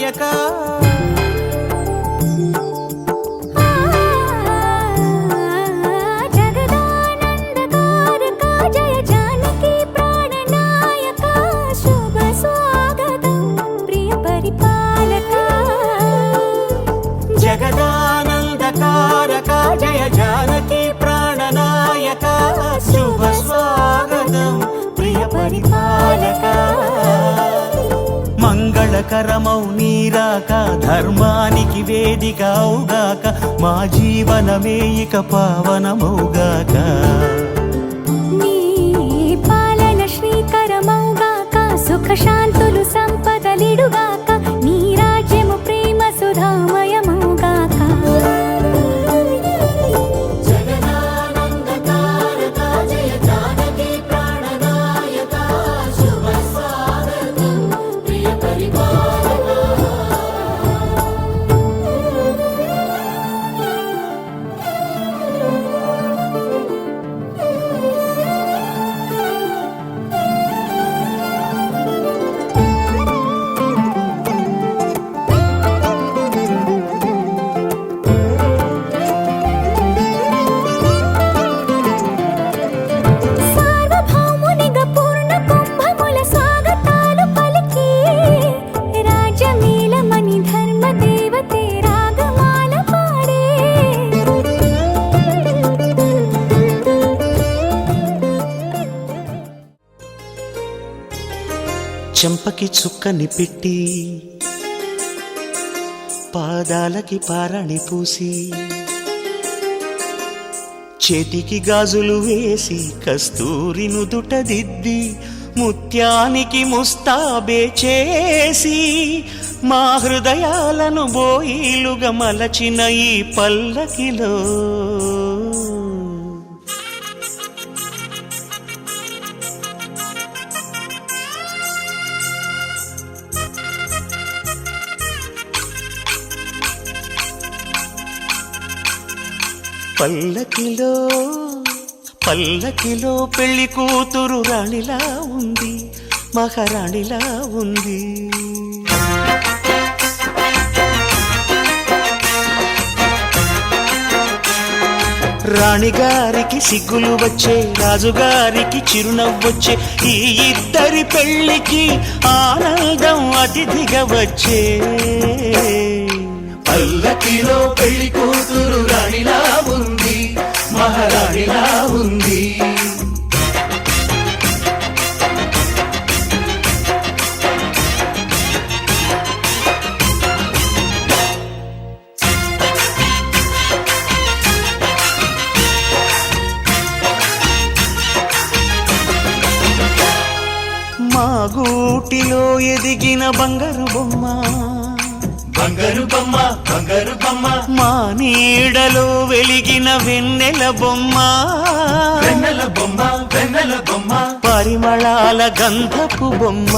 నాయక జగదానందకారక జయ జానకి ప్రాణనాయక శుభ స్వాగతం ప్రియ పరిపాలక మంగళకరమౌ నీరాక ధర్మానికి వేదిక అవుగాక మా జీవనమే ఇక పావనమౌగాక నీ పాలన శ్రీకరమౌగాక సుఖ శాంతులు సంపదలిడుగాక నీ రాజ్యము ప్రేమ సుధామయమౌగాక జగదానందకారక జయ జానకి ప్రాణనాయక శుభ స్వాగతం ప్రియ పరిపాలక సార్వభౌమునిగా పూర్ణ కుంభముల స్వాగతాలు పలికి రాజమేళమణి ధర్మ దేవతే రాగమాల పాడే చెంపకి చుక్కని పెట్టి పాదాలకి పారాణి పూసి చేతికి గాజులు వేసి కస్తూరి నుదుట దిద్ది ముత్యానికి ముస్తాబే చేసి మా హృదయాలను బోయిలుగా మలచిన ఈ పల్లకిలో పల్లకిలో పల్లకిలో పెళ్లి కూతురు రాణిలా ఉంది మహారాణిలా ఉంది రాణిగారికి సిగ్గులు వచ్చే రాజుగారికి చిరునవ్వొచ్చే ఈ ఇద్దరి పెళ్లికి ఆనందం అతిథిగా వచ్చే పల్లకిలో పెళ్లి కూతురు రాణిలా ఉంది మహారాణిలా ఉంది మా గూటిలో ఎదిగిన బంగారు బొమ్మ బంగారు బొమ్మ బంగారు బొమ్మ మా నీడలో వెలిగిన వెన్నెల బొమ్మ వెన్నెల బొమ్మ వెన్నెల బొమ్మ పరిమళాల గంధపు బొమ్మ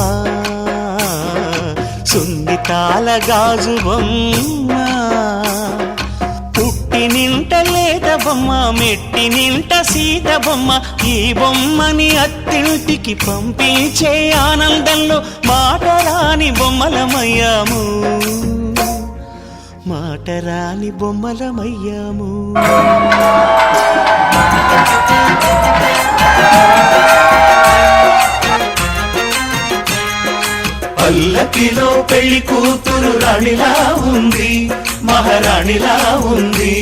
సున్నితాల గాజు బొమ్మ పుట్టి నింట లేత బొమ్మ మెట్టి నింట సీత బొమ్మ ఈ బొమ్మని అత్తింటికి పంపించే ఆనందంలో మాటరాని బొమ్మలమయ్యాము మాటరాని బొమ్మలమయ్యాము పల్లకిలో పెళ్లి కూతురు రాణిలా ఉంది మహారాణిలా ఉంది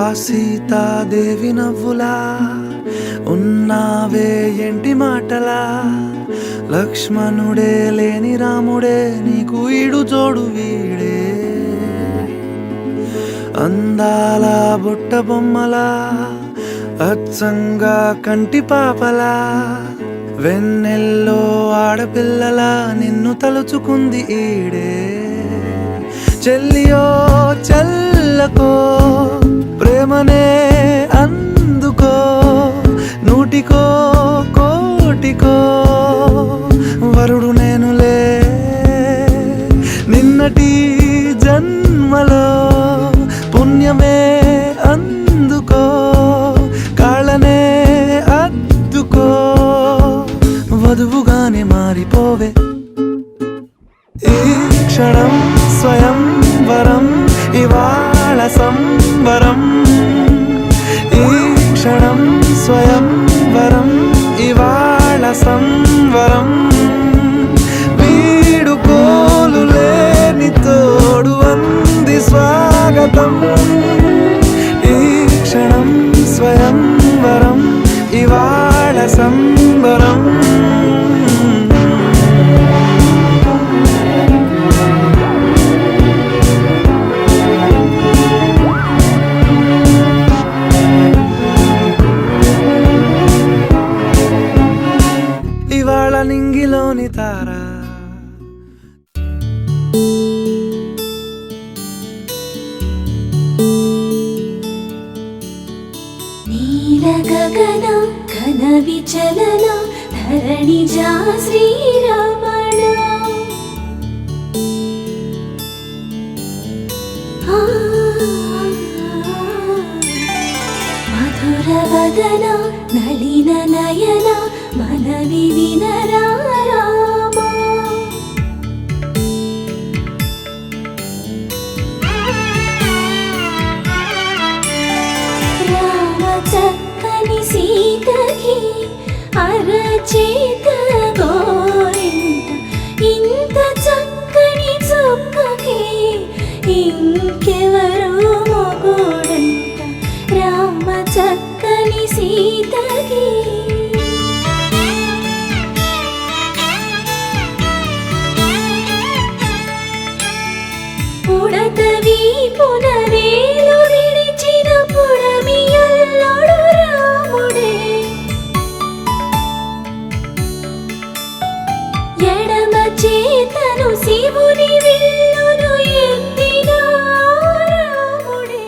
ఆ సీతాదేవి నవ్వులా ఉన్నావే ఎంటి మాటలా, లక్ష్మణుడే లేని రాముడే నీకు ఈడు జోడు వీడే. అందాల బుట్ట బొమ్మలా అచ్చంగా కంటి పాపలా, వెన్నెల్లో ఆడపిల్లలా నిన్ను తలుచుకుంది ఈడే. చెల్లియో చల్లకో ప్రేమనే అందుకో, నూటికో కోటికో వరుడు నేనులే. నిన్నటి జన్మలో పుణ్యమే అందుకో, కాళ్ళనే అద్దుకో, వధువుగానే మారిపోవే. ఈ క్షణం స్వయంవరం ఇవాళ సంబరం, ఈ క్షణం స్వయంవరం ఇవాళ సంవరం. వీడుకోలు లేని తోడు అంది స్వాగతం, ఈ క్షణం స్వయంవరం ఇవాళ సంబరం. ఇవాళ నింగిలోని తారా నీల గగన ఘన విచలన ధరణిజా శ్రీరమణ. మధుర వదన నళిన నయన మనవి వినరా రామా. రామ చక్కని సీతకి అరచేత గోరింట, ఇంత చక్కని చుక్కకి ఇంకెవరు మొగుడంట. రామ చక్కని సీతకి పుడతవి పునవేలు విడిచిన పుడమియల్లుడు రాముడే. ఎడమ చేతను శివుని విల్లును ఎత్తిన రాముడే.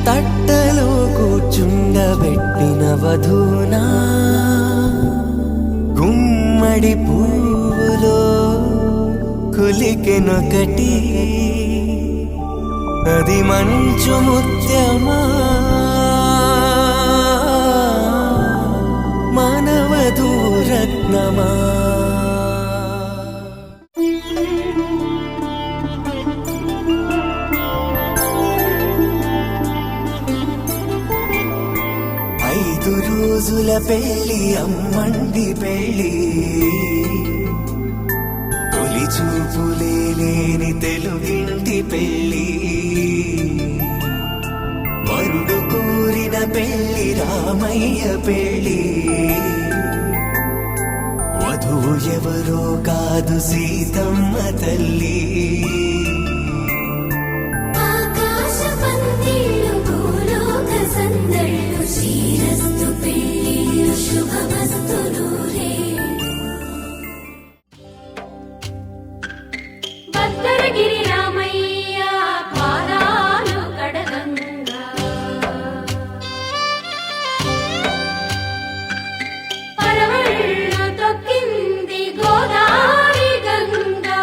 తట్టలో కూర్చుండబెట్టిన వధూనా గుమ్మడి పువ్వులో కులికెనొకటి అది మంచు ముత్యమా మానవధూరత్నమా రోజుల పెళ్ళి అమ్మండి పెళ్ళి తొలి చూపులే లేని తెలుగింటి పెళ్ళి వరుడు కోరిన పెళ్ళి రామయ్య పెళ్ళి వధువు ఎవరో కాదు సీతమ్మ తల్లి భద్రగిరి రామయ్య పాదాలు కడగంగా పరవళ్ళు తొక్కింది గోదావరి గంగా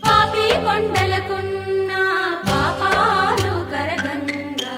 పాపి కొండలకున్న పాపాలు కరగంగా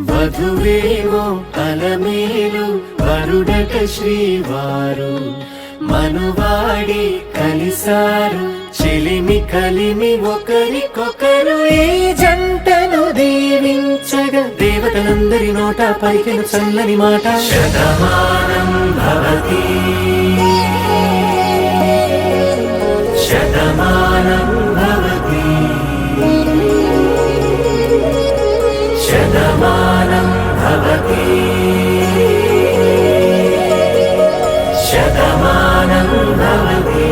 వధువేమో అలమేలు వరుడట శ్రీవారు మనువాడి కలిసారు చెలిమి కలిమి ఒకరికొకరు ఈ జంటను దీవించగా దేవతలందరి నోట పలికెను చల్లని మాట శతమానం భవతి శతమానం భవతి శతమానం భవతి శతమానం భవతి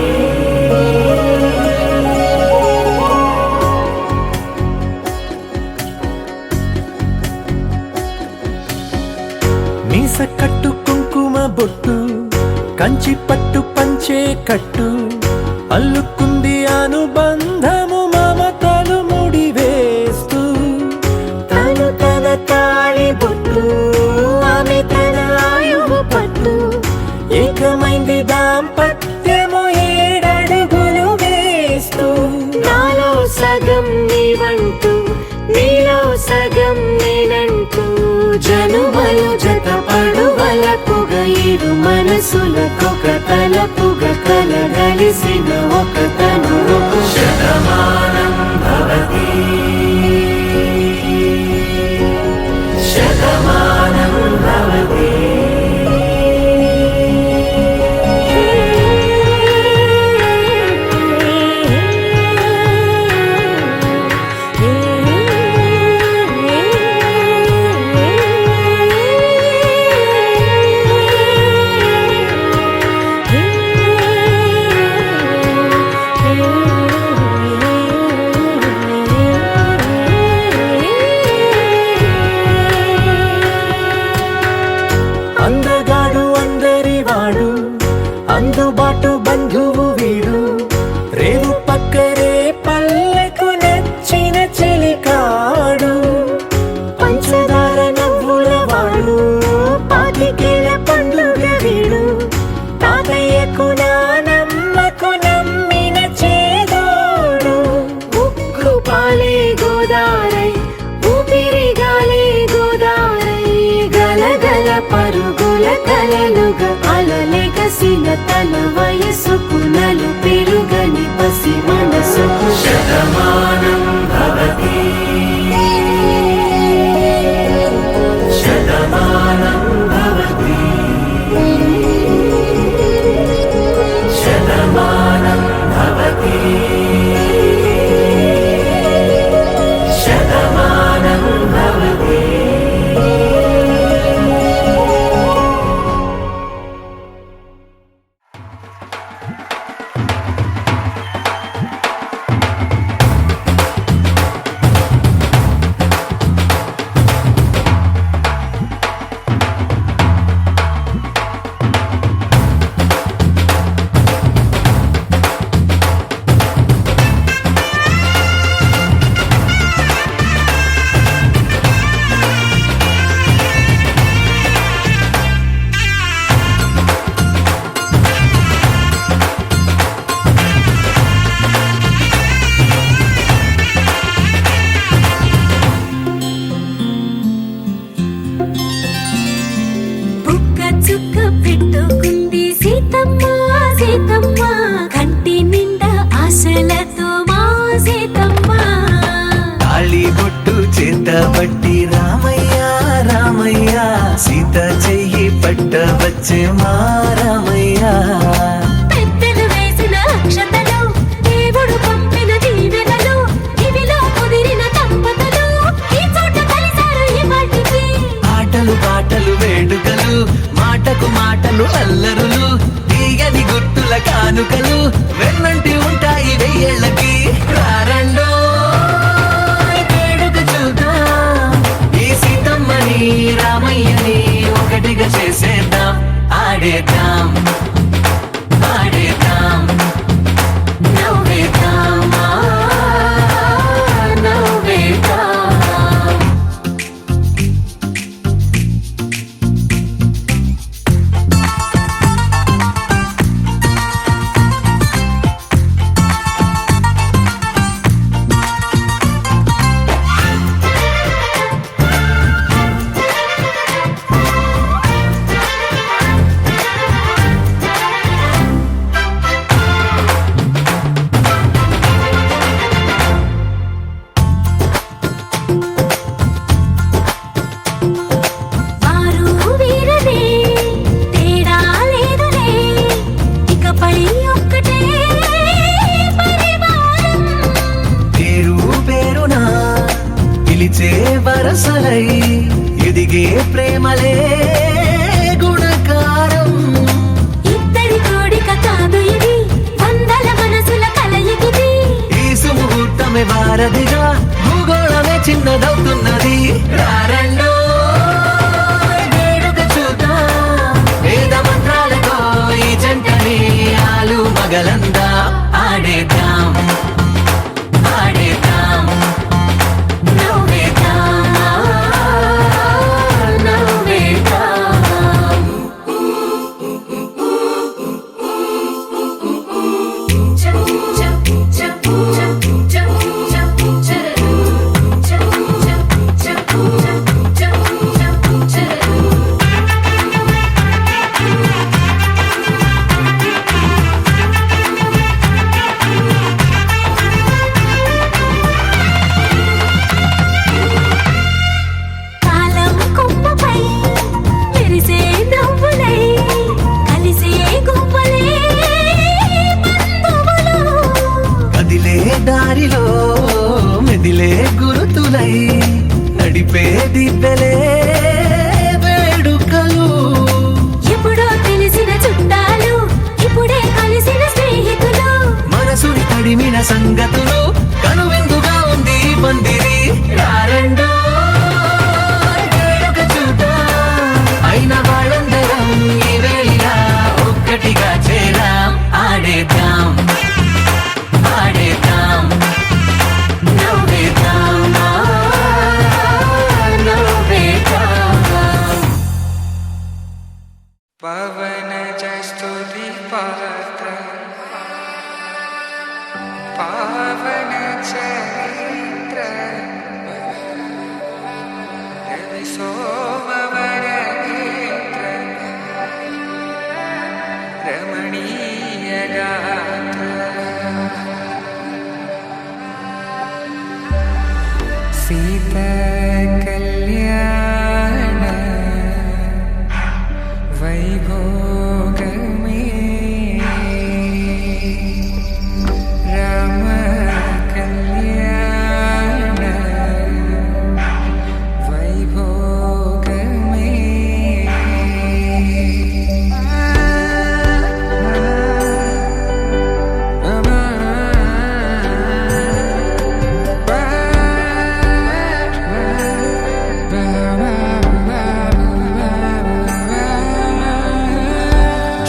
మీస కట్టు కుంకుమ బొట్టు కంచి పట్టు పంచే కట్టు అల్లుకుంది అనుబంధము మమతలు ముడివేస్తూ తను తన తాళి బొట్టు ఆమె తన ఆయువు పట్టు ఏకమైంది దాంపత్యము 7 అడుగులు వేస్తూ నాలో సగం నీవంటూ నీలో సగం నేనంటూ జనుమలు జతపడువలపుగ ఇరు మనసులకొక తలపుగ కలగలిసిన ఒక తను శతమానం భవతి శతమానం భవతి అందగాడు అందరివాడు అందుబాటు బంధువు వీడు రేవు పక్కరే పల్లెకు నచ్చిన చెలికాడు పంచదార నవ్వుల వాడు పాతికేల పండుగ వీడు తాతయ్యకు నానమ్మకు నమ్మిన చేదోడు ఉగ్గు పాలే గోదారై ఊపిరిగాలే గోదారై గలగల పరుగుల కలలుగా అలలెగసిన తన వయసుకు నలు పెరుగని వచ్చే మారమయ్యా పెద్దలు వేసిన అక్షతలు దేవుడు పంపిన దీవెనలు ఇవిలో కుదిరిన దంపతులు ఈ చోట కలిసారు ఈ వాటికి ఆటలు పాటలు వేడుకలు మాటకు మాటలు అల్లరులు తీయని గుర్తుల కానుకలు వెన్నంటి ఉంటాయి వెయ్యేళ్ళకి రారండో వేడుక చూద్దాం ఈ సీతమ్మని రామయ్యని ఒకటిగా చేసేద్దాం ఆడేద్దాం ఆడేద్దాం నవ్వేద్దాం నవ్వేద్దాం వారు వీరనే తేడా లేదులే ఇకపై ఒక్కటే పరివారం పేరు పేరునా పిలిచే వరసలై ఎదిగే ప్రేమలే గుణకారం ఇద్దరి కోడిక కాదు ఇది వందల మనసుల కలయికిది ఈ సుముహూర్తమే వారధిగా భూగోళమే చిన్నదవుతున్నది రారండో వేడుక చూద్దాం వేద మంత్రాలతో ఈ జంటని ఆలు మగలందా ఆడేద్దాం ఆడేద్దాం నవ్వేద్దాం నవ్వేద్దాం కాలం కొమ్మపై మెరిసే నవ్వులై కలిసే గువ్వలే బంధువులు కదిలే దారిలో మెదిలే గురుతులై నడిపే దిబ్బెలే వేడుకలు ఎప్పుడో తెలిసిన చుట్టాలు ఇప్పుడే కలిసిన స్నేహితులు మనసుని తడిమిన సంగతులు కనువిందుగా ఉంది ఈ పందిరి రారండో వేడుక చూద్దాం అయిన వాళ్ళందరం ఈ వేళ ఒక్కటిగా చేరాం ఆడేద్దాం ఆడేద్దాం నవ్వేద్దాం నవ్వేద్దాం పవన స్తుతి పాత్ర పావన చరిత్ర రవి సోమవర నేత్ర రమణీయ గాత్ర సీత కళ్యాణ వైభోగమే రామ కళ్యాణ వైభోగమే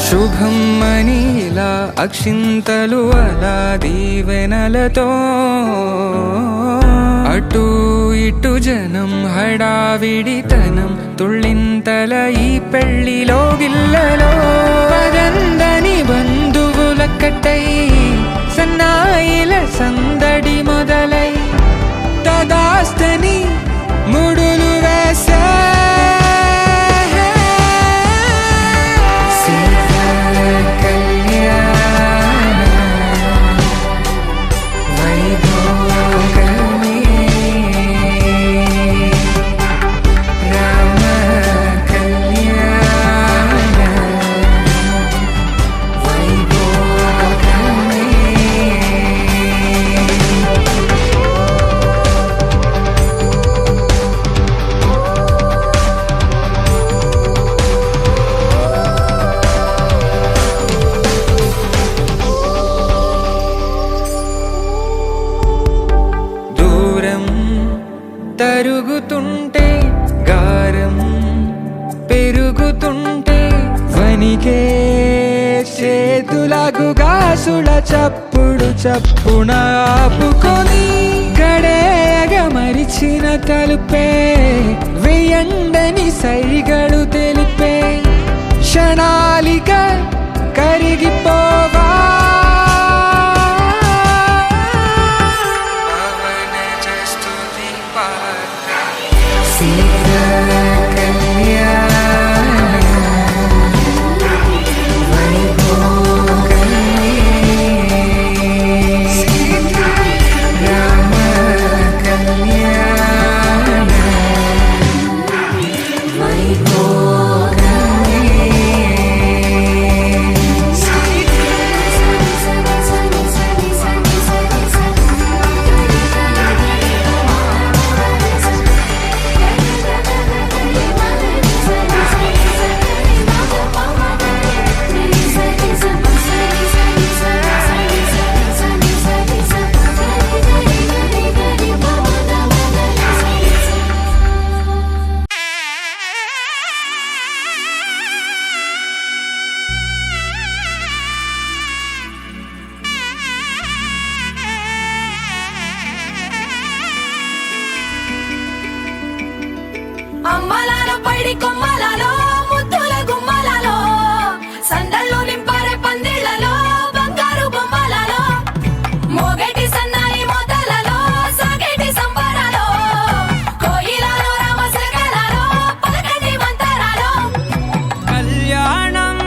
శుభం మనీలా అక్షింతలు అలా దీవెనలతో అటు ఇటు జనం హడావిడితనం తుళ్ళింతల ఈ పెళ్లిలో గిల్లలో పదందని బంధువులక్కటై సన్నాయిల సందడి మొదలై తదాస్తని ముడులు వేసా రామ కళ్యాణ చప్పుడు చప్పున ఆపుకొని గడేగ మరిచిన తలుపే వేయండని సైగడు తెలిపే క్షణాలిక కరిగిపోవా అమ్మలాలో పైడి కొమ్మలలో ముద్దుల గుమ్మలలో సందళ్ళు నింపారే పందిళ్లలో బంగారు బొమ్మలలో మోగేటి సన్నాయి మోతలలో సాగేటి సంబరాలో కోయిలలో రామశకలలో పలకటి మంతరాలో కళ్యాణం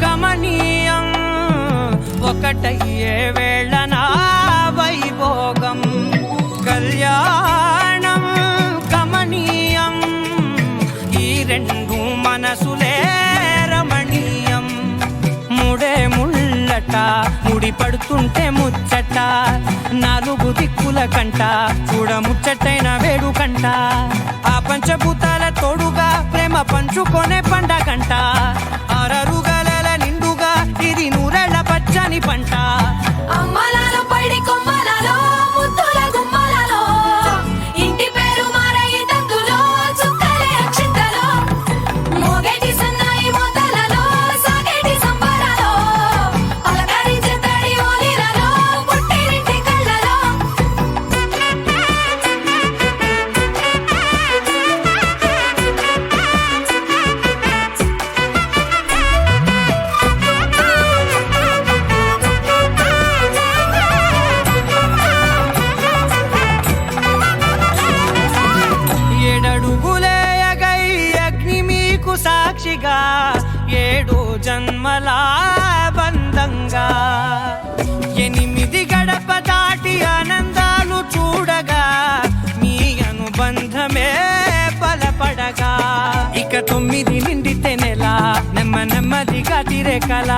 గమనీయం ఒకటయ్యే వేళన వైభోగం కళ్యాణం గమనీయం ఈ రెండు మనసులే రమణీయం ముడే ముళ్ళట ముడి పడుతుంటే ముచ్చట నాలుగు దిక్కుల కంట చూడ ముచ్చటైన వేడుకంట ఆ పంచభూతాల తోడుగా ప్రేమ పంచుకొనే పండగంట అరరుగలల నిండుగా ఇది నూరెళ్ళ పచ్చని పంట అమ్మలాలో పైడి కొమ్మలలో ముద్దుల గుమ్మలలో ఇంటి పేరు మారయి తందులో చుక్కలే అక్షింతలో మోగేటి సన్నాయి మోతలలో సాగేటి సంబరాలో పలకరించే తడి ఓలిలలో పుట్టినింటి కళ్ళలో ఏడడుగులేయగై అగ్ని మీకు సాక్షిగా ఏడు జన్మల బంధంగా ఎనిమిది గడప దాటి ఆనందాలు చూడగా మీ అనుబంధమే బలపడగా ఇక 9 నిండితే నెల నెమ్మదిగా తిరే కల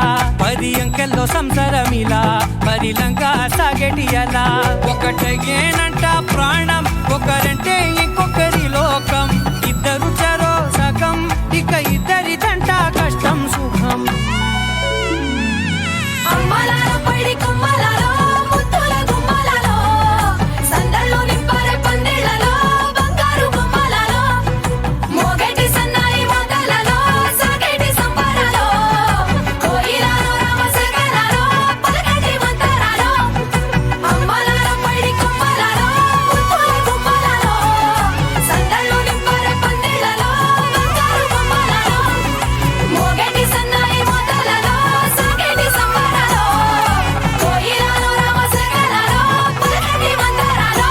10 అంకెల్లో సంసారమిలా పరిలంగా సాగేటి అలా ఒకటేనంట ప్రాణం ఒకరంటే ఇంకొకరి లోకం ఇద్దరు చరో సగం ఇక ఇద్దరిదంట కష్టం సుఖం అమ్మలాలో పైడి కొమ్మలలో ముద్దుల గుమ్మలలో సందళ్ళు నింపారే పందిళ్లలో బంగారు బొమ్మలలో మోగేటి సన్నాయి మోతలలో సాగేటి సంబరాలో కోయిలలో రామశకలలో పలకటి మంతరాలో అమ్మలాలో పైడి కొమ్మలలో ముద్దుల గుమ్మలలో సందళ్ళు నింపారే పందిళ్లలో బంగారు బొమ్మలలో మోగేటి సన్నాయి మోతలలో సాగేటి సంబరాలో కోయిలలో రామశకలలో పలకటి మంతరాలో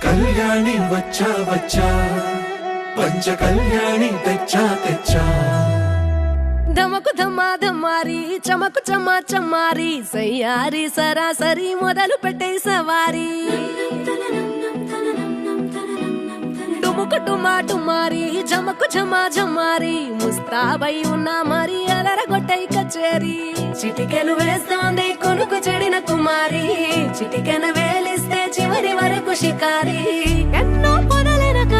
కళ్యాణి వచ్చా వచ్చా పంచ కళ్యాణి తెచ్చా తెచ్చా ధమకు ధమా ధమారి చమకు చమా చమారి సయ్యారి సరాసరి మొదలు పెట్టే సవారి డుముకు టుమా టుమారి చమకు ఝమా ఝమారి ముస్తాబై ఉన్నా మరి అలరగొట్టై కచేరి చిటికెను వేస్తోంది కొనుకు చెడిన కుమారి చిటికెను వేలిస్తే చివరి వరకు షికారి ఎన్నో పొదలెనక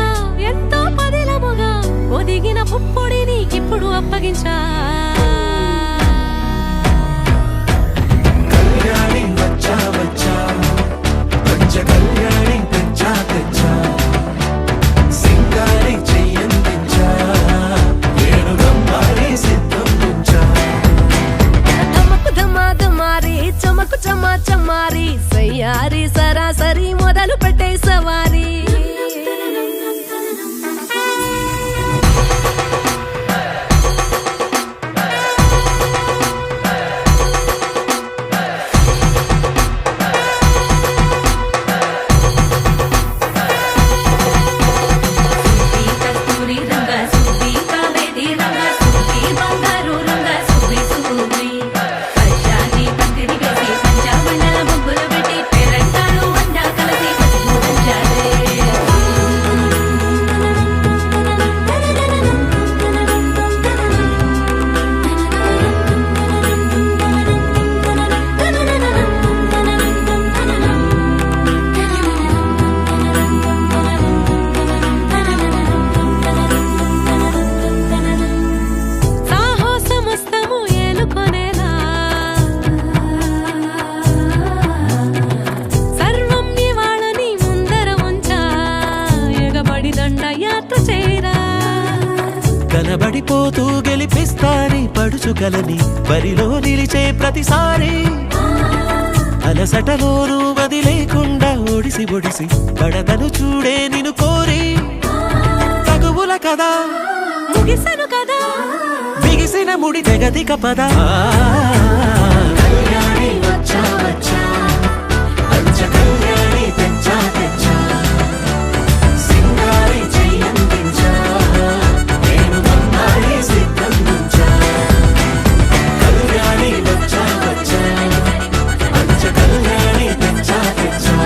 దండయాత్ర చేరా కనబడిపోతూ గెలిపిస్తాని పడుచుకలని బరిలో నిలిచే ప్రతిసారి అలసటలోనూ వదిలేకుండా ఒడిసి ఒడిసి పడతను చూడే నిన్ను కోరి తగువుల కదా ముగిసను కదా బిగిసిన ముడి తెగదిక పద కళ్యాణి వచ్చా వచ్చా పంచ కళ్యాణి తెచ్చా తెచ్చా సింగారి చెయ్యందించా నేను బంగారి సిద్ధందించా కళ్యాణి వచ్చా వచ్చా పంచ కళ్యాణి తెచ్చా తెచ్చా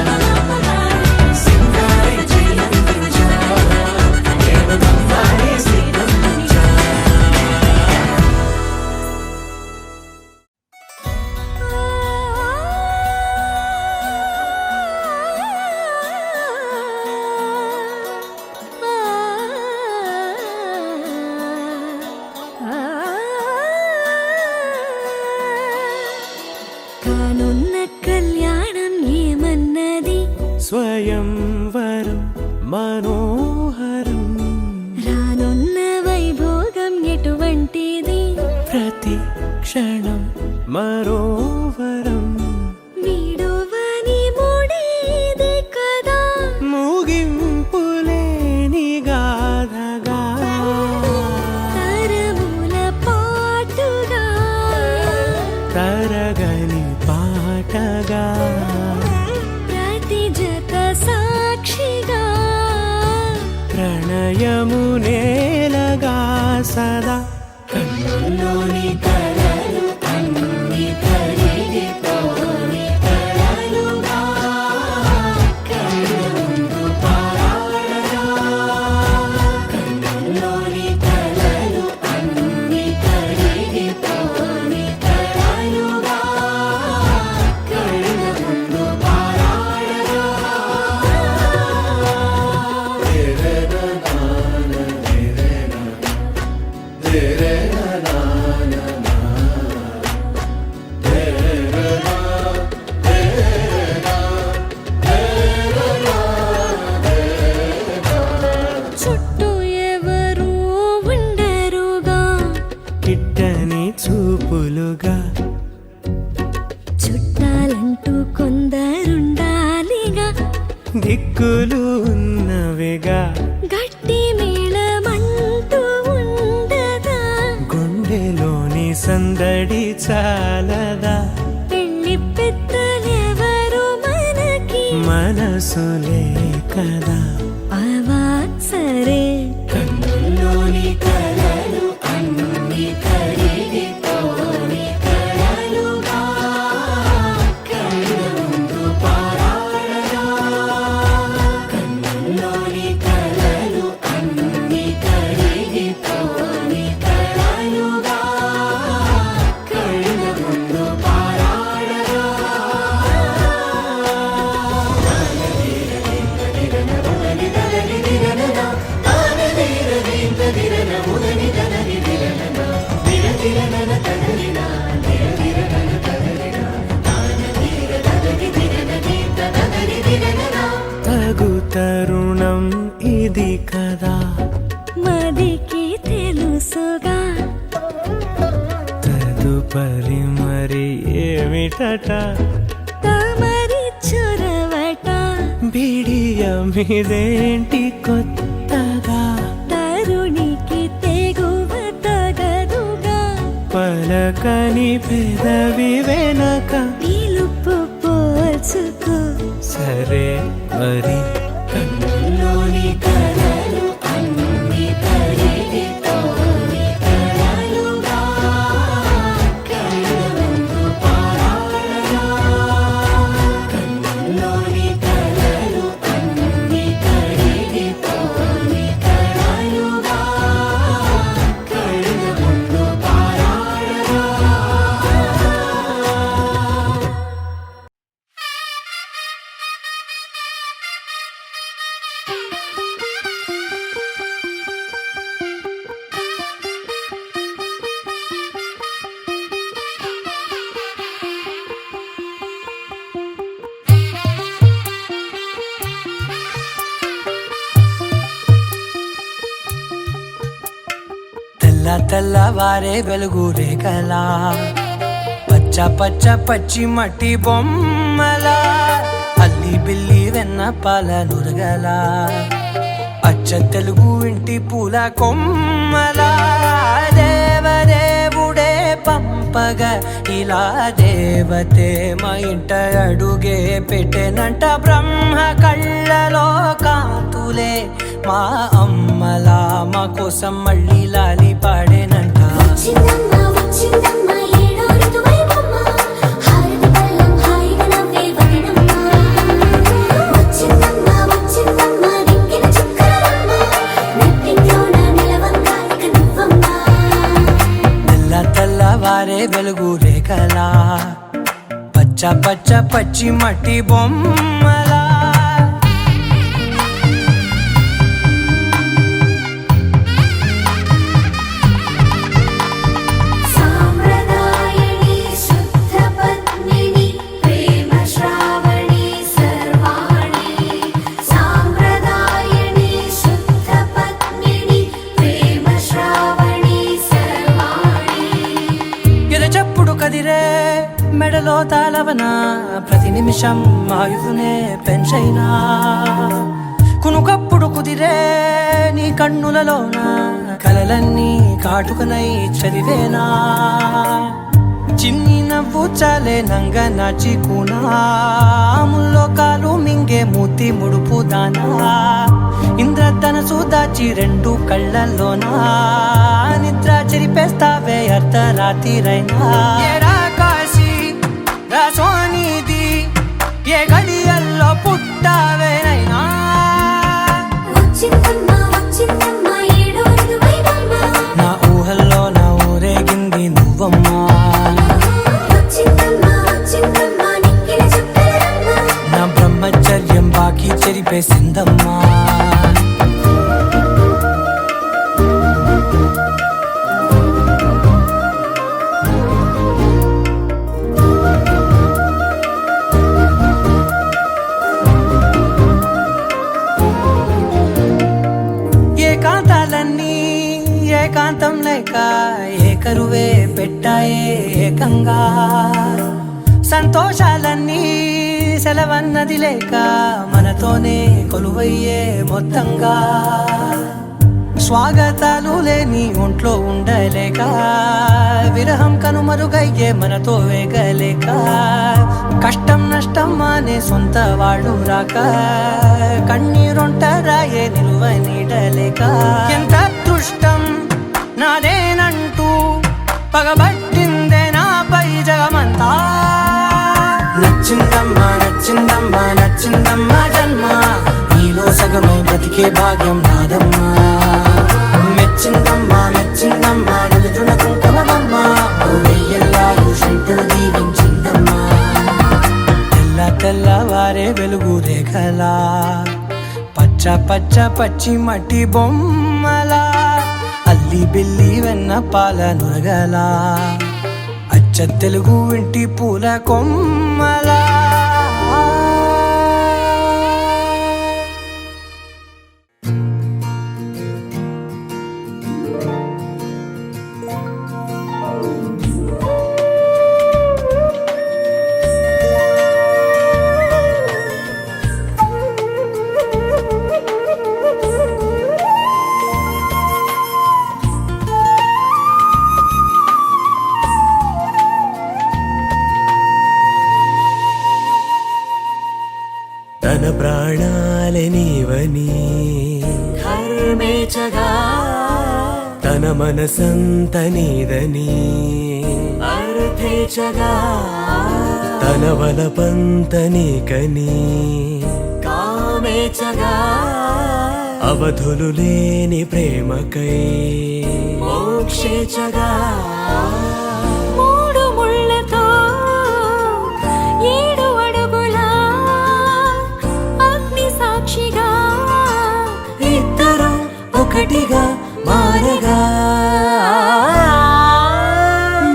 సింగారి చెయ్యందించా నేను బంగారి సిద్ధందించా కానున్న కళ్యాణం ఏమన్నది స్వయంవరం మనోహరం రానున్న వైభోగం ఎటువంటిది ప్రతి క్షణం మరోవరం వీడువని మూడేది కదా ముగింపులేని గాథగా తరముల పాటుగా తరగని పాటగా ప్రతి జత సాక్షిగా ప్రణయము నేలగా సదా కన్నుల్లోని కలలు అన్ని కరిగిపోని కలలుగా కళ్ళముందు పారాడగా కన్నుల్లోని కలలు అన్ని కరిగిపోని కలలుగా కళ్ళముందు పారాడగా చుట్టూ ఎవరు ఉండరుగా కిట్టని చూపులుగా చుట్టాలంటూ కొందరుండాలిగా దిక్కులు ఉన్నవిగా గట్టి మేళమంటూ ఉండదా గుండెలోని సందడి చాలదా పెళ్లి పెద్దలెవరు మనకి మనసులే కదా అవా సరే కన్నుల్లోని కలలు అన్ని కరిగిపోని కలలుగా కళ్ళముందు పారాడగా కన్నుల్లోని కలలు అన్ని కరిగిపోని కలలుగా కళ్ళముందు పారాడగా తగు తరుణం ఇది కదా మదికి తెలుసుగా తదుపరి మరి ఏమిటట తమరి చొరవట బిడియమిదేంటి కొత్తగా తరుణికి తెగువ తగదుగా పలకని పెదవి వెనక పిలుపు పోల్చుకో సరే మరి కన్నుల్లోని కలలు అన్ని కరిగిపోని కలలుగా కళ్ళముందు పారాడగా కన్నుల్లోని కలలు అన్ని కరిగిపోని కలలుగా కళ్ళముందు పారాడగా తెల్లవారే వెలుగు రేఖలా పచ్చ పచ్చ పచ్చి మట్టి బొమ్మలా అల్లి బిల్లి వెన్న పాల నురగలా అచ్చ తెలుగు ఇంటి పూల కొమ్మలా దేవదేవుడే పంపగా ఇలా దేవతే మా ఇంట అడుగే పెట్టెనంట బ్రహ్మ కళ్ళలో కాంతులే మా అమ్మలా మా కోసం మళ్ళీ లాలి పాడేనంట వచ్చిందమ్మ వచ్చిందమ్మ ఏడో ఋతువైవమ్మ హారతి పళ్ళం హాయిగా నవ్వే వదినమ్మ వచ్చిందమ్మ వచ్చిందమ్మ దిక్కిన చుక్కలమ్మ నెట్టింట్లోన నిలవంగా ఇక నువ్వమ్మ తెల్లవారే వెలుగు రేఖలా పచ్చ పచ్చ పచ్చి మట్టి బొమ్మలా సాంప్రదాయని శుద్ధ పద్మిని ప్రేమ శ్రావణి సర్వాణి సాంప్రదాయని శుద్ధ పద్మిని ప్రేమ శ్రావణి సర్వాణి ఎరచప్పుడు కదిరే మెడలో తాళవన ప్రతి నిమిషం ఆయువునే పెంచైనా కునుకప్పుడు కుదిరే నీ కన్నులలోన కలలన్నీ కాటుకనై చదివేనా చిన్ని నవ్వు చాలే నంగ నాచి ముల్లోకాలు మింగే మూతి ముడుపు దానా ఇంద్రధనసు దాచి రెండు కళ్ళల్లోనా నిద్ర చెరిపేస్తావే అర్ధరాత్రిరైనా ఏరా కాశీ రా సోనిది ఏ గడియల్లో పుట్టావేనైనా వచ్చిందమ్మ వచ్చిందమ్మ ఏడో ఋతువైవమ్మ నా ఊహల్లో నా ఊరేగింది నువ్వమ్మా వచ్చిందమ్మ వచ్చిందమ్మ నిక్కిన చుక్కలమ్మ నా బ్రహ్మచర్యం బాకీ చెరిపేసిందమ్మా ఏకాంతాలన్నీ ఏకాంతం లేక ఏకరువే పెట్టాయే ఏకంగా సంతోషాలన్నీ సెలవన్నది లేక మనతోనే కొలువయ్యే మొత్తంగా స్వాగతాలు లేని ఒంట్లో ఉండలేక విరహం కనుమరుగయ్యే మనతో వేగలేక కష్టం నష్టం అనే సొంత వాడు రాక కన్నీరొంటరాయే నిలువ నీడలేక ఎంత అదృష్టం నాదేనంటూ పగబట్టిందే నాపై జగమంతా నచ్చిందమ్మా నచ్చిందమ్మా నచ్చిందమ్మా జన్మ నీలో సగమై బ్రతికే భాగ్యం నాదమ్మా మెచ్చిందమ్మా మెచ్చిందమ్మా నిలుచున్న కుంకుమమ్మా వెయ్యల్లాలు శంకరు దీవించిందమ్మా తెల్లవారే వెలుగు రేఖలా పచ్చ పచ్చ పచ్చి మట్టి బొమ్మలా అల్లి బిల్లి వెన్న పాల నురగలా అచ్చ తెలుగు ఇంటి పూల కొమ్మలా తన ప్రాణాలే నీవని కర్మేచగా తన మనసంత నీదని అర్థేచగా తన వలపంత నీకని కామేచగా అవధులు లేని ప్రేమకై మోక్షేచగా మూడు ముళ్ళతో ఏడు అడుగుల అగ్ని సాక్షిగా ఇద్దరు ఒకటిగా మారగా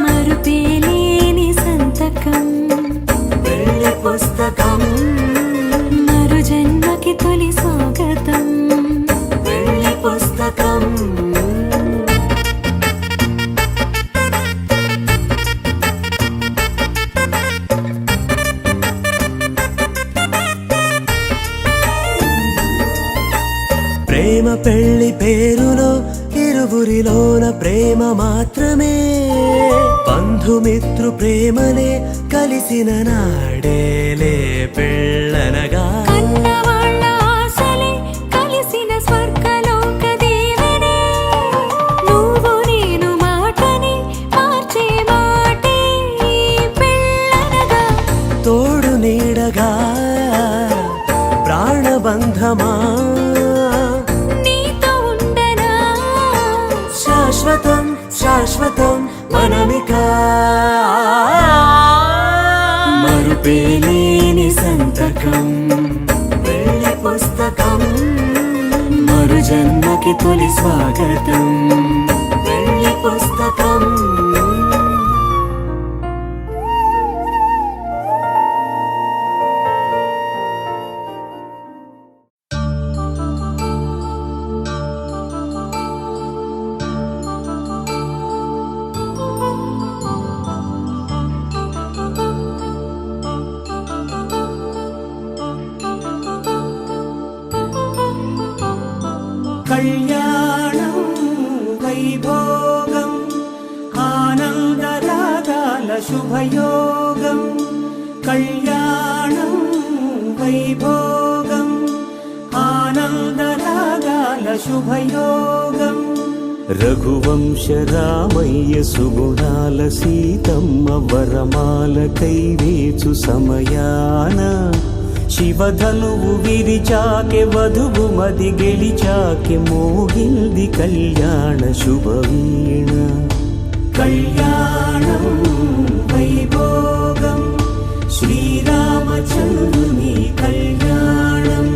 మరుపేలేని సంతకం పెళ్లి పుస్తకం మరు జన్మకి తొలి స్వాగతం పెళ్లి పుస్తకం పెళ్లి పేరులో ఇరువురిలోన ప్రేమ మాత్రమే, బంధుమిత్రు ప్రేమలే కలిసిన నాడేలే పెళ్ళనగా. కన్నవాళ్ళ ఆశలే కలిసిన స్వర్గలోక దీవెనే, నువ్వు నేను మాటని మార్చే మాటే పెళ్ళనగా. తోడు నీడగా ప్రాణబంధమా నీతో ఉండనా శాశ్వతం శాశ్వతం మనమిక. మరుపేలేని సంతకం పెళ్లి పుస్తకం, మరు జన్మకి తొలి స్వాగతం పెళ్లి పుస్తకం. కళ్యాణం వైభోగం ఆనందరాగాల శుభయోగం, కళ్యాణం వైభోగం ఆనందరాగాల శుభయోగం. రఘువంశ రామయ్య సుగుణాల సీతమ్మ వరమాల కైవేచు సమయాన, శివధనువు విరిచాకె వధువు మది గెలిచాకె మోగింది కళ్యాణ శుభవీణ. కళ్యాణం వైభోగం శ్రీరామచంద్రుని కళ్యాణం.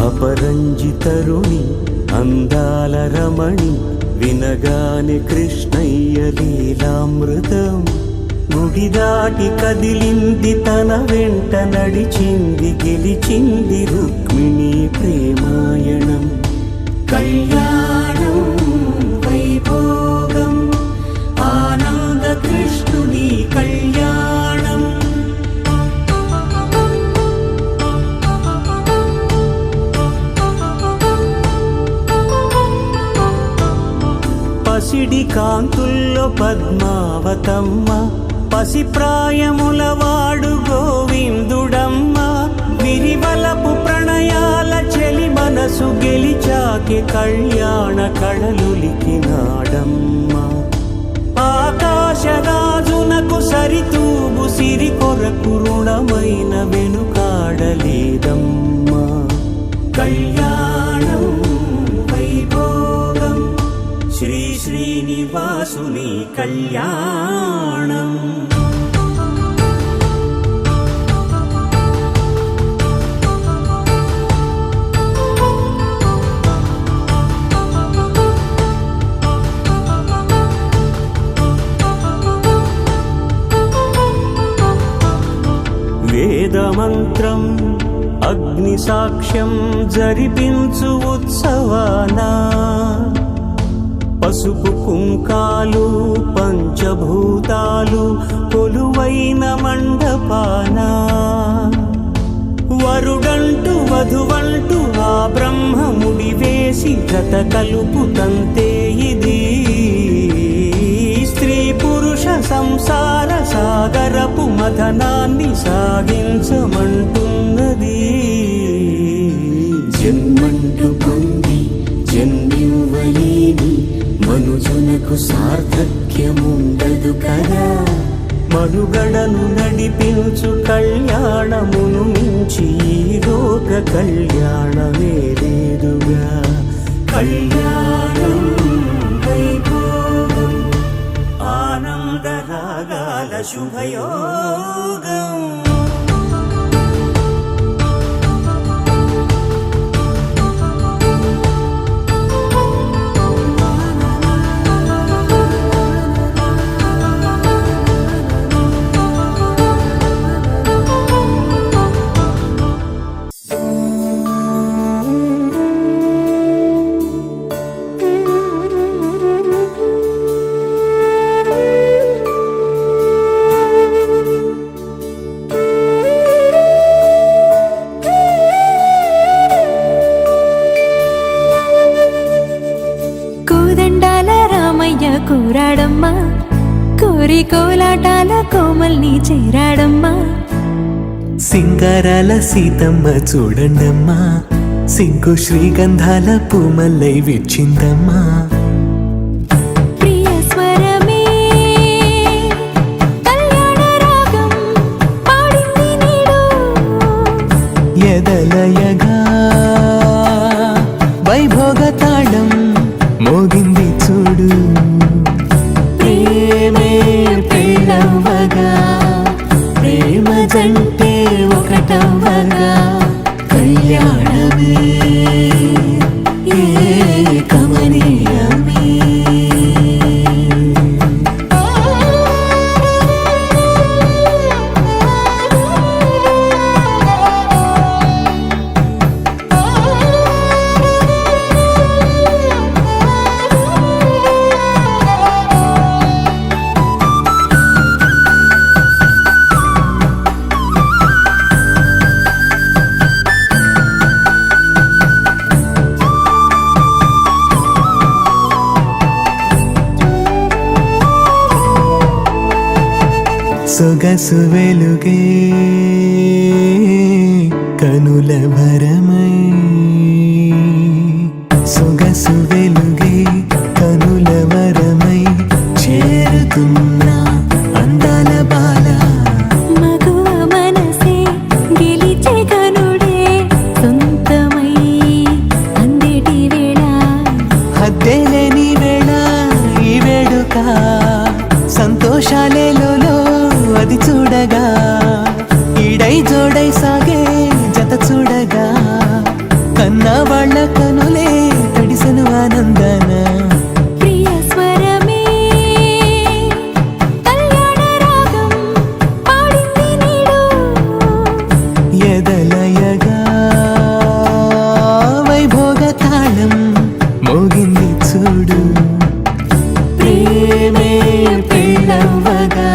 అపరంజి తరుణి అందాల రమణి, వినగానే కృష్ణయ్య లీలామృతం. గుడి దాటి కదిలింది తన వెంట నడిచింది గెలిచింది రుక్మిణి ప్రేమాయణం. కళ్యాణం వైభోగం ఆనంద కృష్ణుని కళ్యాణం. పసిడి కాంతుల్లో పద్మావతమ్మ, పసిప్రాయముల వాడు గోవిందుడమ్మ. విరివలపు ప్రణయాల చెలి మనసు గెలిచాకే కళ్యాణ కళలులికినాడమ్మ. ఆకాశరాజునకు సరితూగు సిరి కొరకు రుణమైన వెనుకాడలేదమ్మా. కళ్యాణం వైభోగం శ్రీ శ్రీనివాసుని కళ్యాణం. వేదమంత్రం అగ్ని సాక్ష్యం జరిపించు ఉత్సవానా, పసుపు కుంకాలు పంచభూతాలు కొలువైన మండపాన. వరుడంటూ వధువంటూ ఆ బ్రహ్మముడి వేసి గత కలుపు తంతే ఇది. స్త్రీ పురుష సంసార సాగరపు మథనాన్ని సాగించమంటున్నది. జన్మంటూ పొంది జన్మివ్వలేని మనుజునకు సార్థక్యముండదు కదా. మనుగడను నడిపించు కళ్యాణమును మించి ఈ లోక కళ్యాణమే లేదుగా. కళ్యాణం వైభోగం ఆనందరాగాల శుభయోగం. కోలాటాల కోమల్ని చేరాడమ్మా. సింగారాల సీతమ్మ చూడండమ్మా, సింకు శ్రీగంధాల పూమల్లై విచ్చిందమ్మా. ప్రియ స్వరమే కళ్యాణ రాగం పాడింది నేడు, ఎదలయగా వైభోగ తాళం మోగింది చూడు. ప్రేమే పెళ్ళవ్వగా, ప్రేమ జంటే ఒకటవ్వగా, కళ్యాణమే కమనీయమే. సొగసు వెలుగే కనుల భరమై, సొగసు వెలుగే కనుల వరమై చేరుతున్న అందాల బాల. మగువ మనసే గెలిచే కనుడే సొంతమై అందేటి వేళ, హద్దేలేని వేళ ఈ వేడుక, సంతోషాలేలో అది చూడగా, ఈడై జోడై సాగే జత చూడగా, కన్నా వాళ్ళ కనులే తడిసెను ఆనందన. ప్రియ స్వరమే కళ్యాణ రాగం పాడింది నేడు, ఎదలయగా వైభోగ తాళం మోగింది చూడు. ప్రేమే పెళ్ళవ్వగా,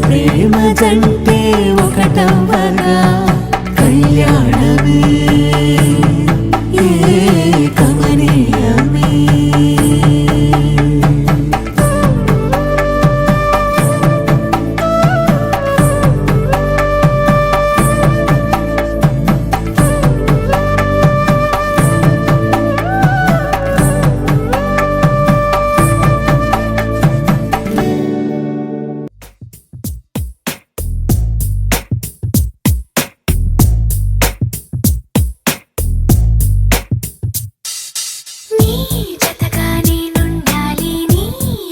ప్రేమ జంటే ఒకటవ్వగా, కళ్యాణమే కమనీయమే. నీ జతగా నేనుండాలి, నీ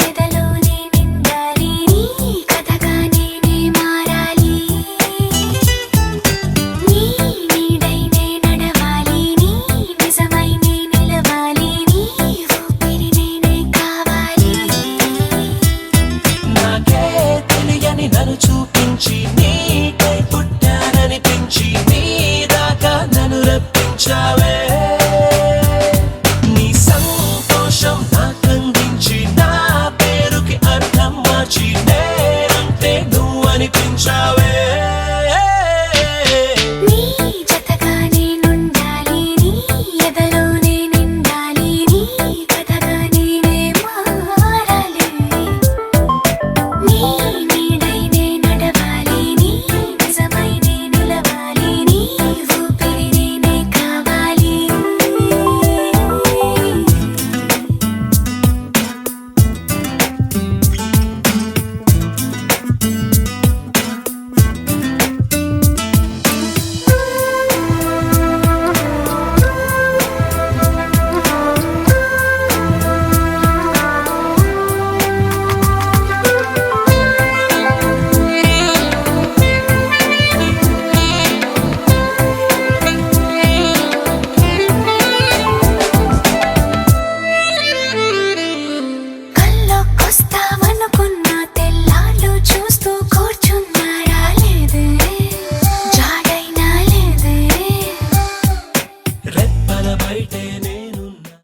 ఎదలోనే నిండాలి, నీ కథగా నేనే మారాలి, నీ నీడై నే నడవాలి, నీ నిజమై నే నిలవాలి, నీ ఊపిరి నేనే కావాలి. నాకే తెలియని నన్ను చూపించి, నీకై పుట్టాననిపించి, నీ దాకా నన్ను రప్పించావే. నీ సంతోషం నాకందించి, నా పేరుకి అర్థం మార్చి, నేనంటే నువ్వు అనిపించావే. నీ జతగా నేనుండాలి, నీ ఎదలోనే నిండాలి, నీ కథగా నేనే మారాలి, నీ నీడై నే నడవాలి, నీ నిజమై నే నిలవాలి, నీ ఊపిరి నేనే కావాలి. కల్లోకొస్తావనుకున్నా తెల్లాళ్ళు చూస్తూ కూర్చున్నారా లేదే, జాడైనా లేదే. రెప్పల బయటే నేనున్నా.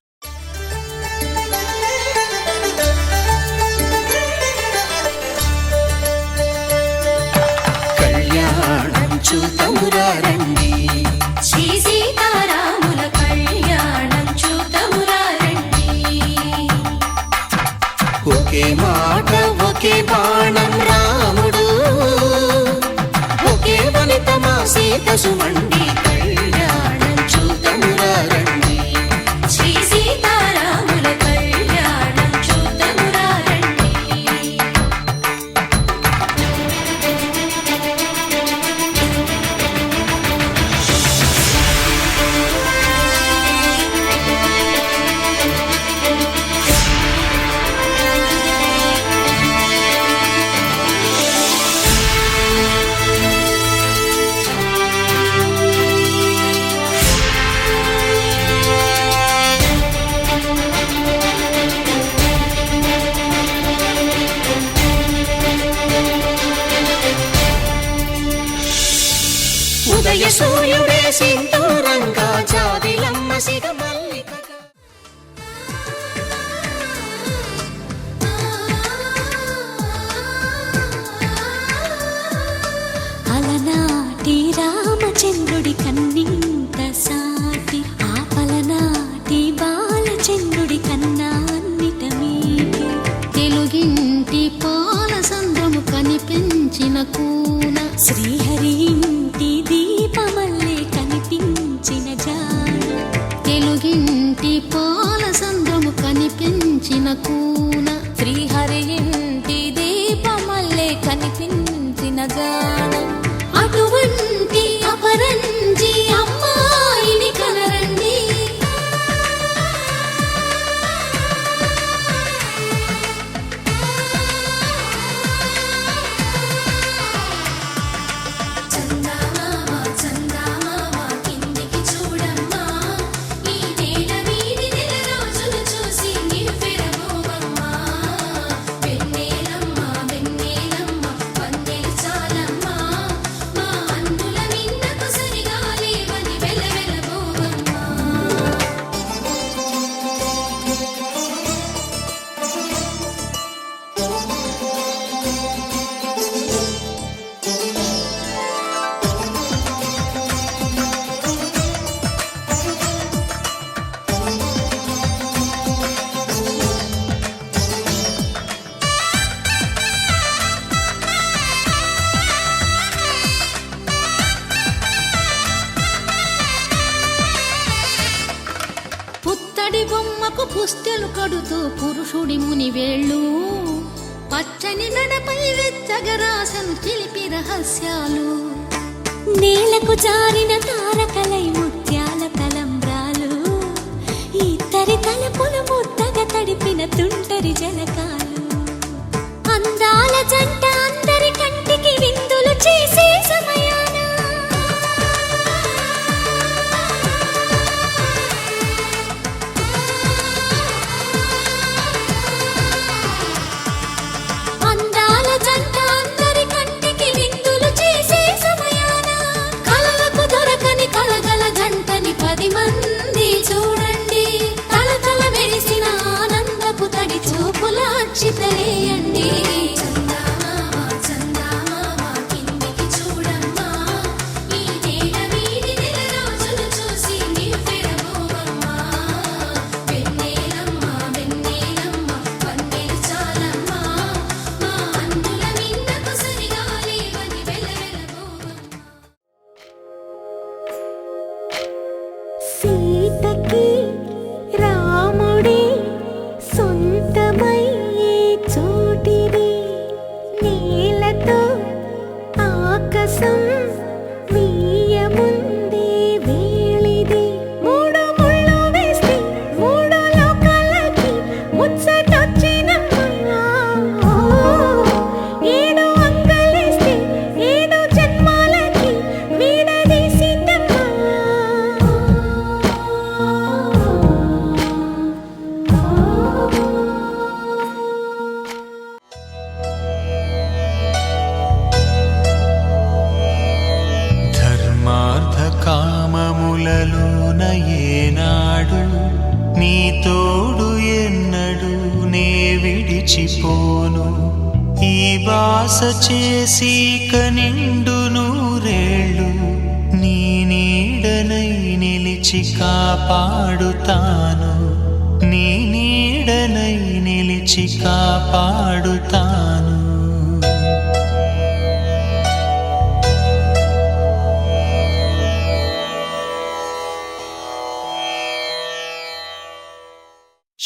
కళ్యాణం చూతమురా రండి, శ్రీ సీతారాముల కళ్యాణం చూతమురా రండి. ఒకే మాట ఒకే బాణ పశుమండి కళ్యాణం చూద్దామురా రండి శ్రీ సీతారాముల కళ్యాణం చూద్దామురా రండి ఉదయ సూర్యుడే సింధూరంగా జాబిలమ్మ సిగమల్లికగా అలనాటి రామచంద్రుడి కన్నింత సాటి ఆపలనాటి బాలచంద్రుడి కన్నా అన్నిట మీటి తెలుగింటి పాల సంద్రము కనిపించిన కూన శ్రీహరి ఇంటి దీపమల్లే కనిపించిన జాన తెలుగింటి పాల సంద్రము కనిపించిన కూన శ్రీహరి ఇంటి దీపమల్లే కనిపించిన జాన అటువంటి అపరంజి అమ్మాయిని కనరండి చందమామ చందమామ కిందికి చూడమ్మా ఈ నేల వీధి నెల రోజులు చూసి నివ్వెరబోవమ్మా వెన్నెలమ్మ వెన్నెలమ్మ వన్నెలు చాలమ్మా మా అందుల నిన్నకు సరిగా లేవని వెలవెలబోవమ్మా పుత్తడి బొమ్మకు పుస్తెలు కడుతూ పురుషుడి ముని వేళ్ళు పచ్చని నడపై వెచ్చగరాసను చిలిపి రహస్యాలు నేలకు జారిన తారకలై ముత్యాల తలంబ్రాలు ఇద్దరి తలపులు ముద్దగా తడిపిన తుంటరి జలకాలు అందాల జంట అందరి కంటికి విందులు చేసే సమయాన అందాల జంట అందరి కంటికి విందులు చేసే సమయాన కలలకు దొరకని కలగల జంటని 10 మంది చూడండి తలతల మెరిసిన ఆనందపు తడి చూపుల అక్షితలేయండి చందమామ చందమామ కిందికి చూడమ్మా ఈ నేల వీధి నెల రోజులు చూసి నివ్వెరబోవమ్మా వెన్నెలమ్మ వెన్నెలమ్మ వన్నెలు చాలమ్మా మా అందుల నిన్నకు సరిగా లేవని వెలవెలబోవమ్మా సీతకి రాముడే సొంతమయ్యే చోటిది నీలతో ఆకాశం వీయముందే వేళిది 3 ముళ్ళు వేస్తే 3 లోకాలకి ముచ్చటొచ్చినమ్మా 7 అంగలేస్తే 7 జన్మాలకి వీడదీసిందమ్మా ధర్మార్థ కామములలోన ఏనాడు నీ తోడు ఎన్నడు నే విడిచిపోను ఈ బాస చేసి కనిండు నూరేళ్ళు నీ నీడనై నిలిచి కాపాడుతాను నీ నీడనై నిలిచి కాపాడుతాను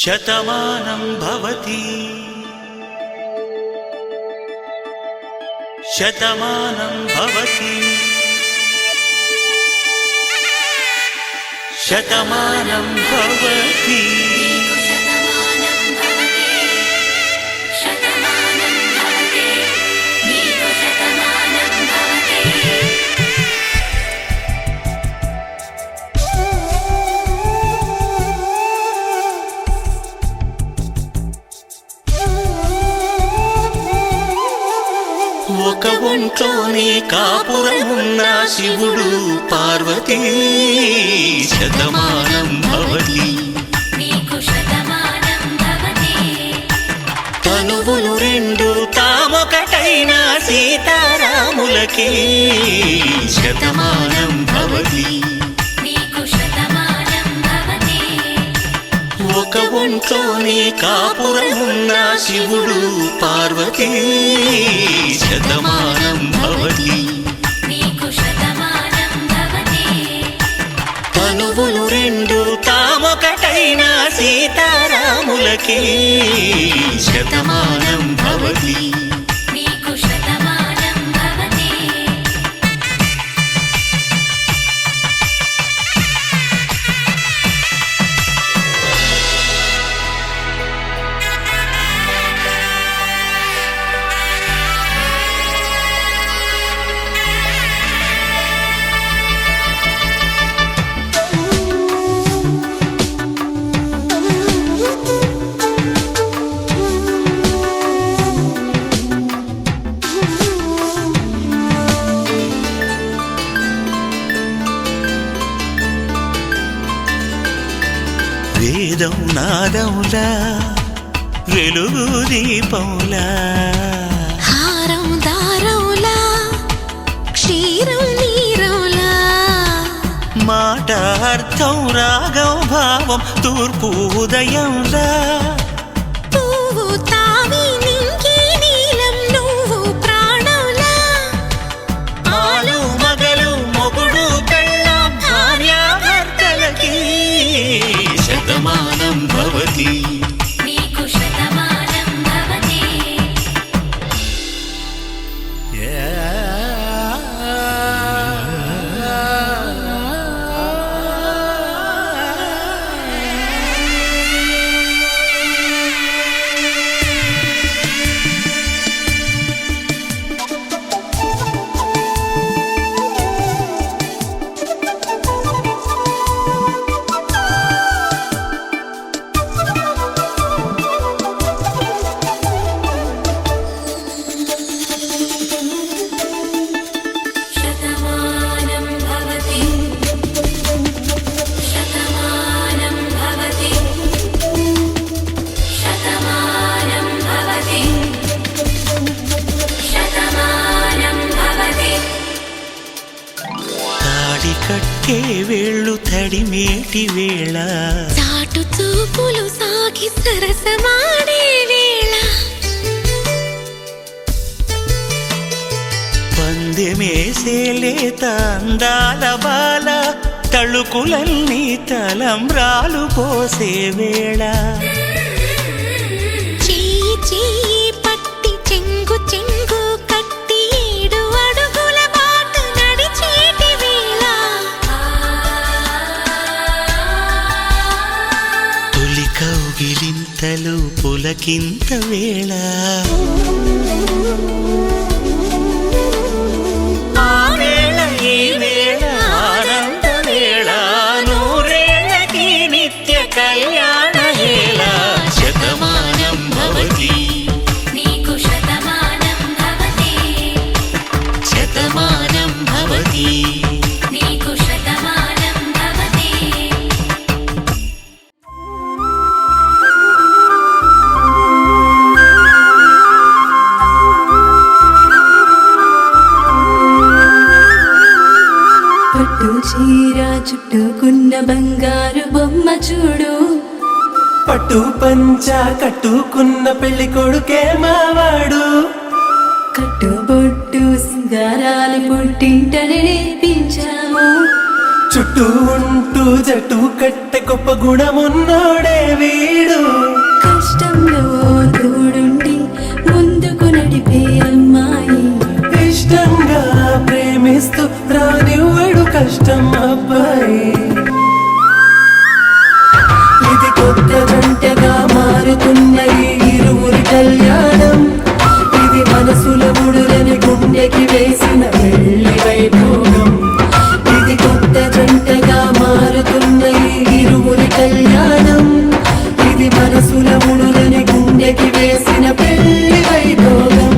శతమానం భవతి శతమానం భవతి శతమానం భవతి శతమానం భవతి శతమానం భవతి నీకు శతమానం భవతి ఒక ఒంట్లోనే కాపురమున్న శివుడు పార్వతీ శతమానం భవతి నీకు శతమానం భవతి తనువులు రెండు తామొకటైన సీతారాములకి శతమానం భవతి నీకు శతమానం భవతి ఒక ఒంట్లోనే కాపురమున్న శివుడు పార్వతీ శతమానం భవతి నీకు శతమానం భవతి తనువులు రెండు తామొకటైన సీతారాములకి శతమానం భవతి నీకు శతమానం భవతి వేదం నాదములా వెలుగు దీపములా హారం దారంలా క్షీరం నీరంలా మాట అర్థం రాగం భావం తూర్పు ఉదయంలా పువ్వు తావి నింగి నీలం నువ్వు ప్రాణంలా ఆలు మగలు మొగుడు పెళ్ళాం భార్యాభర్తలకి శతమానం భవతి నీకు శతమానం భవతి శతమానం భవతి శతమానం భవతి శతమానం భవతి శతమానం భవతి తాడి కట్టే వేళ్ళు తడిమేటి వేళ చాటు చూపులు సాగి సరసమాడే వేళ పందెమేసేలేత అందాల బాల తళుకులన్నీ తలంబ్రాలు పోసే వేళ చెయ్యి చెయ్యి పట్టి చెంగు చెంగు కట్టి 7 అడుగుల బాట నడిచేటి వేళ తొలి కౌగిలింతలు పులకింత వేళ ఆ వేళ ఈ వేళ ఆనంద వేళ నూరేళ్ళకి నిత్య కళ్యాణ వేళ శతమానం భవతి నీకు శతమానం భవతి శతమానం భవతి నీకు శతమానం భవతి పట్టు చీర చుట్టుకున్న బంగారు బొమ్మ చూడు పట్టు పంచ కట్టుకున్న పెళ్లి కొడుకే మావాడు కట్టుబొట్టు సింగారాలు పుట్టింటనే నేర్పించాము చుట్టూ ఉంటూ జట్టు కట్టె గొప్ప గుణమున్నోడే వీడు కష్టంలో తోడుండి ముందుకు నడిపే అమ్మాయి ఇష్టంగా ప్రేమిస్తూ రానివ్వడు కష్టం అబ్బాయి ఇది కొత్త జంటగా మారుతున్న ఈ ఇరువురి కళ్యాణం ఇది మనసుల ముడులని గుండెకి వేసిన పెళ్లి వైభోగం ఇది కొత్త జంటగా మారుతున్న ఈ ఇరువురి కళ్యాణం ఇది మనసుల ముడులని గుండెకి వేసిన పెళ్లి వైభోగం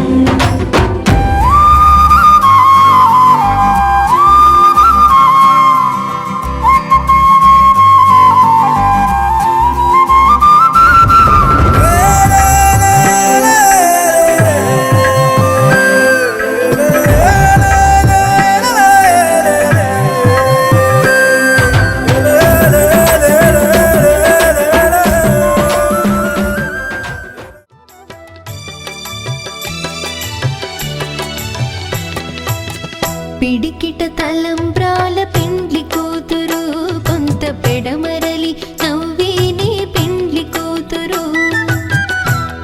పిడికిట తలంబ్రాల పెండ్లి కూతురు కొంత పెడమరలి నవ్విని పెండ్లి కూతురు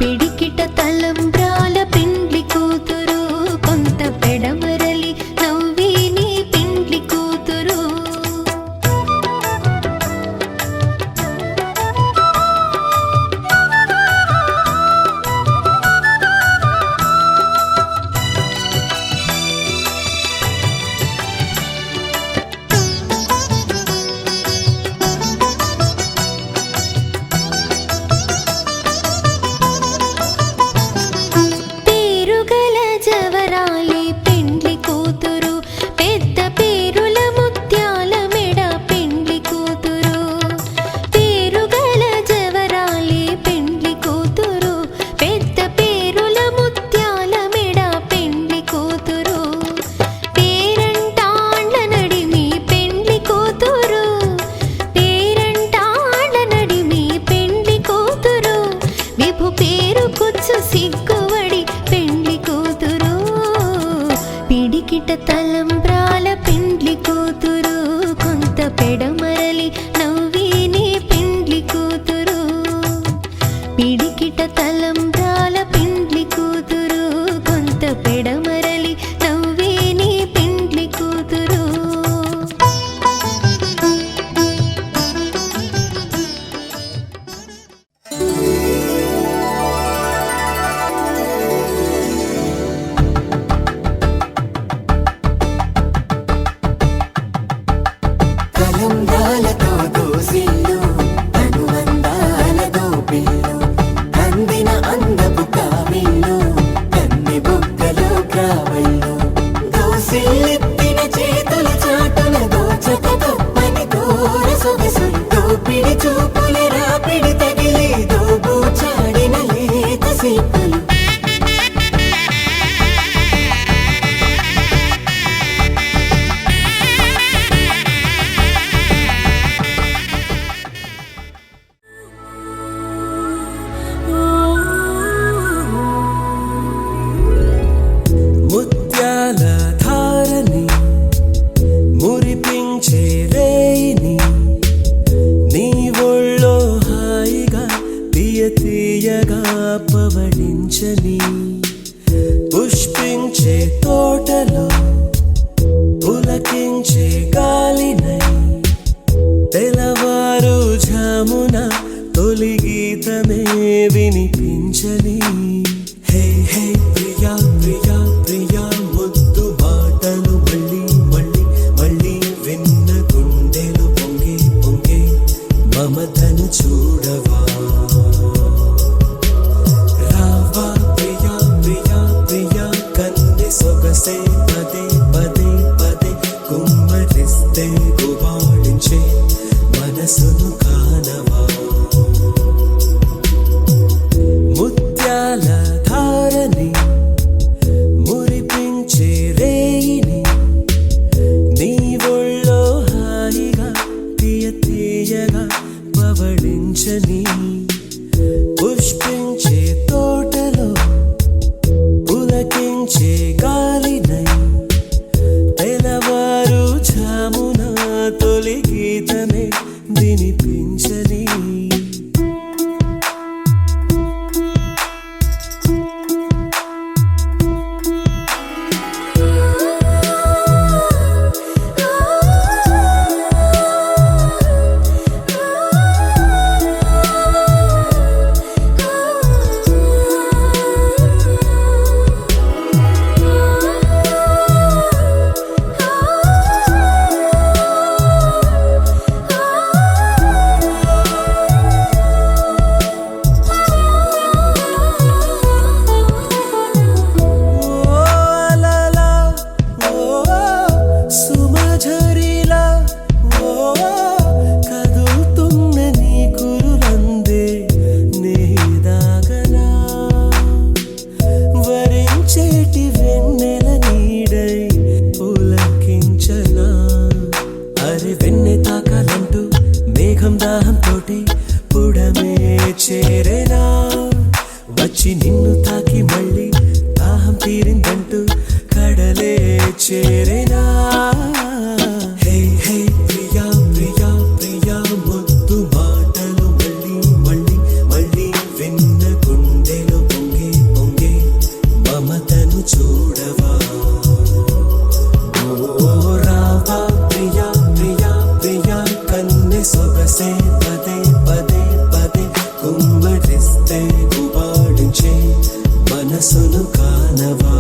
పిడికిట తలంబ్రాల పెండ్లి కూతురు కొంత పెడమరలి నవ్విని పెండ్లి కూతురు సిగ్గువడి పెండ్లి కూతురు పిడికిట తలంబ్రాల పెండ్లి కూతురు కొంత పెడమరలి నవ్విని పెండ్లి కూతురు పిడికిట తలంబ్రాల పెండ్లి కూతురు కొంత పెడమరలి నవ్విని పెండ్లి కూతురు తీయగా పవళించని పుష్పించే తోటలో పులకించే గాలినై తెలవారు ఝామున తొలి గీతమే వినిపించని హే హే ప్రియా ప్రియా ప్రియా ముద్దు మాటలు మళ్ళీ మళ్ళీ మళ్ళీ విన్న గుండెలు పొంగే పొంగే మమతను చూడవా రావా ప్రియా ప్రియా ప్రియా కన్నె సొగసే పదే పదే పదే కుమ్మరిస్తే గుబాళించే మనసును కానవా ముత్యాల ధారని మురిపించే రేయిని నీ ఒళ్ళో హాయిగా తీయ తీయగా పవళించని పుష్పించే తోటలో పులకించే గాలినై తెలవారు ఝామున తొలి చేరేనా హే హే ప్రియా ప్రియా ప్రియా ముద్దు మాటలు మళ్ళీ మళ్ళీ మళ్ళీ విన్న గుండెలో పొంగే పొంగే మమతను చూడవా ఓ రావా ప్రియా ప్రియా ప్రియా కన్నె సొగసే పదే పదే పదే కుమ్మరిస్తే గుబాడించే మనసును కానవా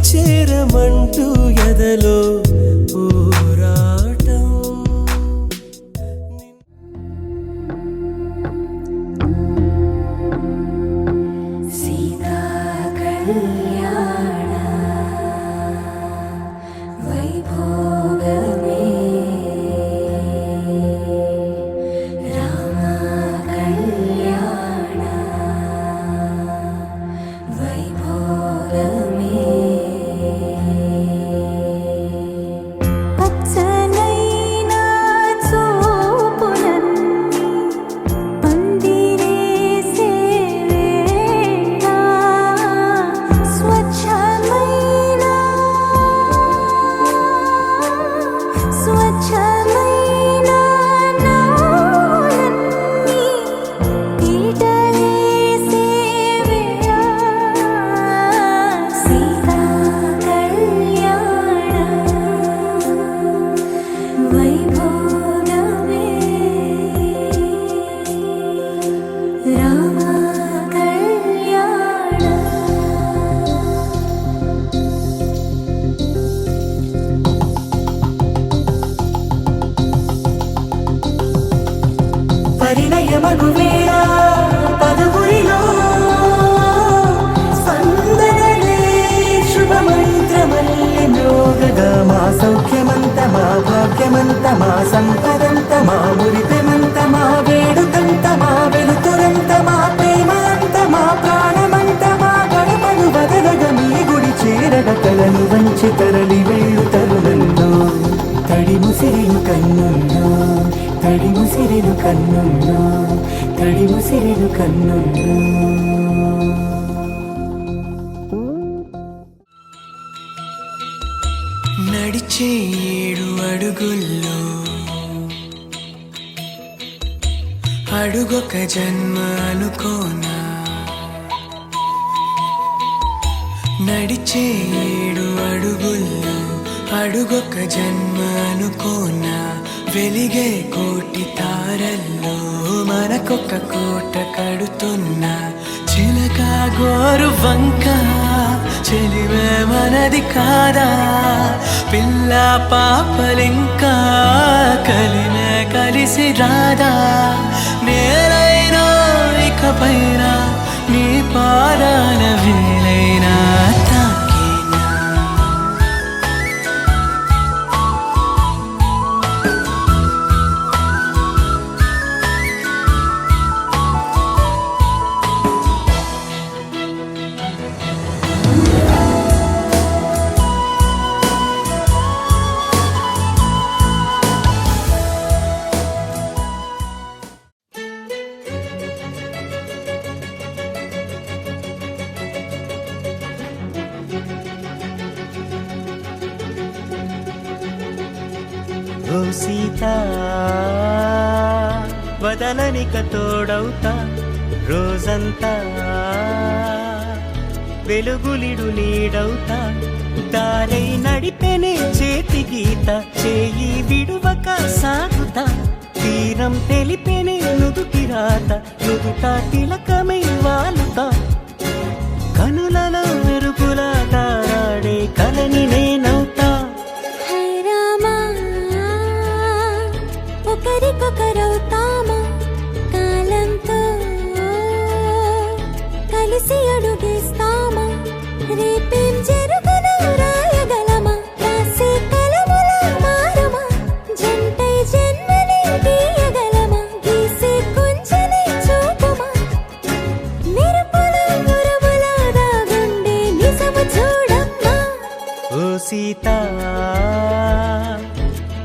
చేరమంటూ ఎదలో పోరాటం సీతా కళ్యాణ వైభోగమే రామ కళ్యాణ వైభోగమే పచ్చనైనా చూపులన్నీ పందిరేసే వేళ స్వచ్ఛమైన నాలన్నీ పీటలేసే వేళ సీతా కళ్యాణ వైభోగమే రామ కళ్యాణ పరిణయమగు వేళ పదవురిలో స్పందనలే శుభమంత్రమల్లి మ్రోగగా మా సౌఖ్యమంత మా భాగ్యమంత మా సంపదంత మా మురిపెమంత మా వేడుకంత మా వెలుతురంత మా ప్రేమంత మా ప్రాణమంత మా గడపను వదలగ మీ గుడి చేరగ తలను వంచి తరలి వెళ్ళు తరుణంలో తడి ముసిరిను కన్నుల్లో తడి ముసిరిను కన్నుల్లో తడి ముసిరిను కన్నుల్లో నడిచే 7 అడుగుల్లో అడుగొక జన్మ అనుకోనా నడిచే 7 అడుగుల్లో అడుగొక జన్మ అనుకోనా వెలిగే కోటి తారల్లో మనకొక కోట కడుతున్నా చిలక గోరు వంక చెలివే మనది కాదా పిల్ల పాపలింకా కలిమే కలిసి రాదా నేనైనా ఇకపైన నీ పాదాల వేలైనా తాకేనా ఓ సీతా వదలనిక తోడవుతా రోజంతా వెలుగులిడు నీడవుతా దారై నడిపెనే చేతి గీత చేయి విడువక సాగుతా తీరం తెలిపెనే నుదుటి రాత నుదుట తిలకమై వాలుతా కనులలో మెరుపులా తారాడే కలని నేనవుతా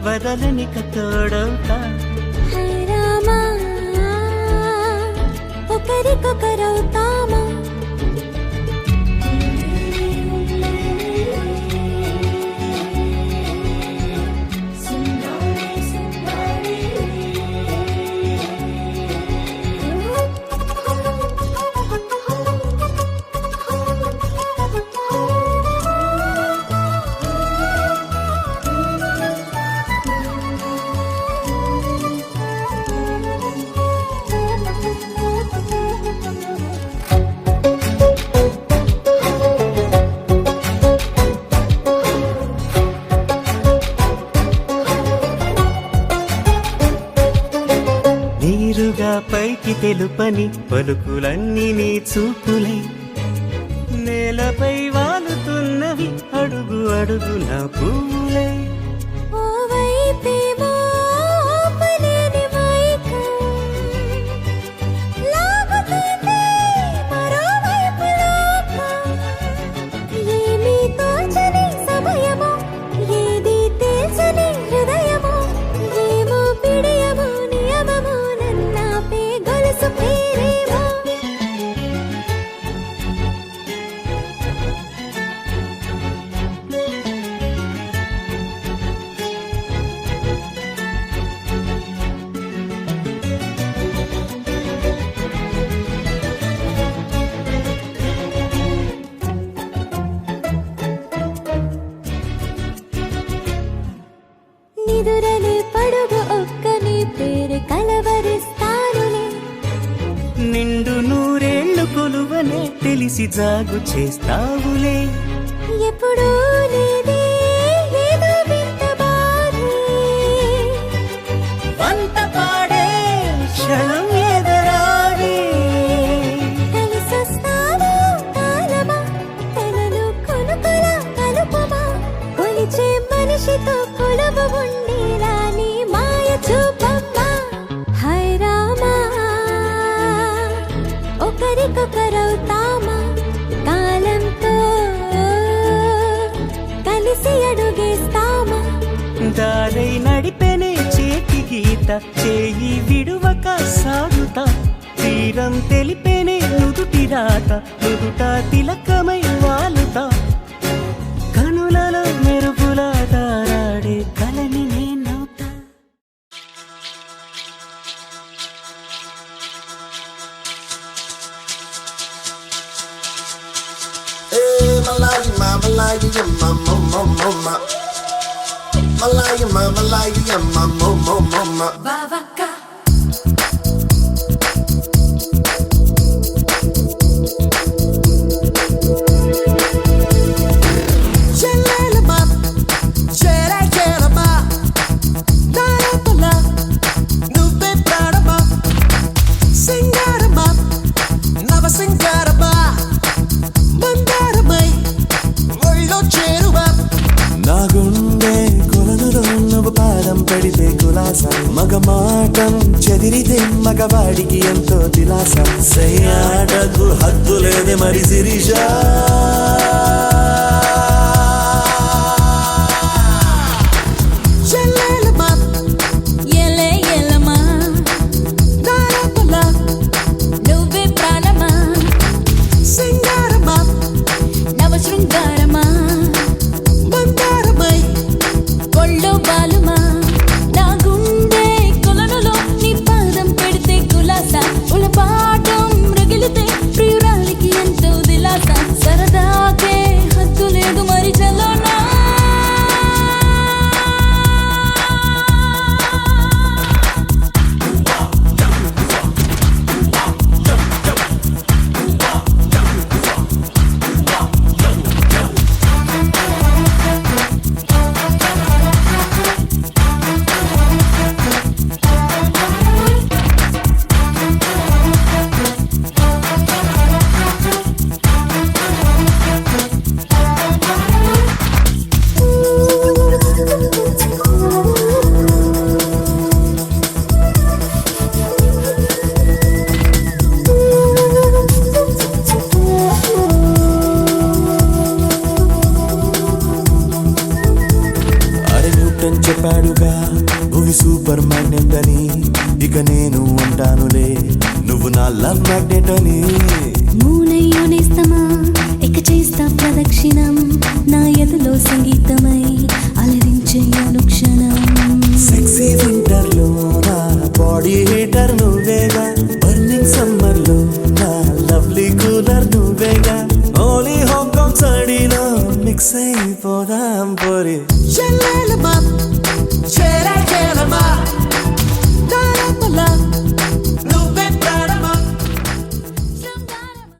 వదలనిక తోడవుతా హై రామా ఒకరికొకరవుతామా నీరుగా పైకి తెలుపని పలుకులన్నీ నీ చూపులై నేలపై వాలుతున్నవి అడుగు అడుగు నా పూలై ఓ వైపేమో ఆపలేని మైకం లాగుతుంది మరోవైపు లోకం ఏమీ తోచని సమయమో ఏది తేల్చని హృదయమో ఏమో పిడియమో నియమమో నన్నాపే గొలుసు పేరేమో నిదురలే పడుగు ఒక్కని పేరు కలవరిస్తానులే నిండు నూరేళ్లు కొలువనే తెలిసి జాగు చేస్తావులే ఎప్పుడూ లేదే ఏదో వింత బాధే వంత పాడే క్షణం ఎదరాడే కలిసొస్తావో కాలమా తనను కొనుకొలా కలుపమా కొలిచే మనిషితో కొలువు ఉండేలా నీ మాయ చూపమ్మా హై రామా ఒకరికొకరవుతామా కాలంతో కలిసి అడుగేస్తామా దారై నడిపెనే చేతి గీత చేయి విడువక సాగుతా తీరం తెలిపెనే నుదుటి రాత నుదుట తిలకమై వాలుతా కనులలో మెరుపుల తారాడే కలని నేనవుతా Malaya, Malaya, mama, mama, mama. Malaya, Malaya, mama, mama, mama. Shalala, shara, shara, darapala, nuve pradama, singarama, nava singarama. బంగారమై ఒళ్ళో చేరువా నా గుండె కొలనులో నువ్వు పాదం పెడితే కులాస మగమాటం చెదిరితే మగవాడికి ఎంతో దిలాస సయ్యాటకు హద్దు లేదే మరి శిరీష చెల్లెలమా ఎలే ఎలమా దారపల నువ్వే ప్రాణమా సింగారమా నవ శృంగారమా బంగారమై ఒళ్ళో బాలుమా నా గుండె కొలనులో నీ పాదం పెడితే కులాస ఉలపాటం రగిలితే ప్రియురాలికి ఎంతో దిలాస సరదాకే న్యూటన్ చెప్పాడుగా భూమి సూపర్ మ్యాగ్నెట్ అని ఇక నేను అంటానులే నువ్వు నా లవ్ మ్యాగ్నెట్ అని మూనయ్యో నేస్తమా ఇక చేస్తా ప్రదక్షిణం నా ఎదులో సంగీతమై అలరించే అనుక్షణం సెక్సీ వింటర్ లో నా బాడీ హీటర్ నువ్వేగా బర్నింగ్ సమ్మర్ లో నా లవ్లీ కూలర్ నువ్వేగా ఓలీ హాంకాంగ్ సడీలో మిక్స్ అయిపోదాం పోరి చెల్లెలమా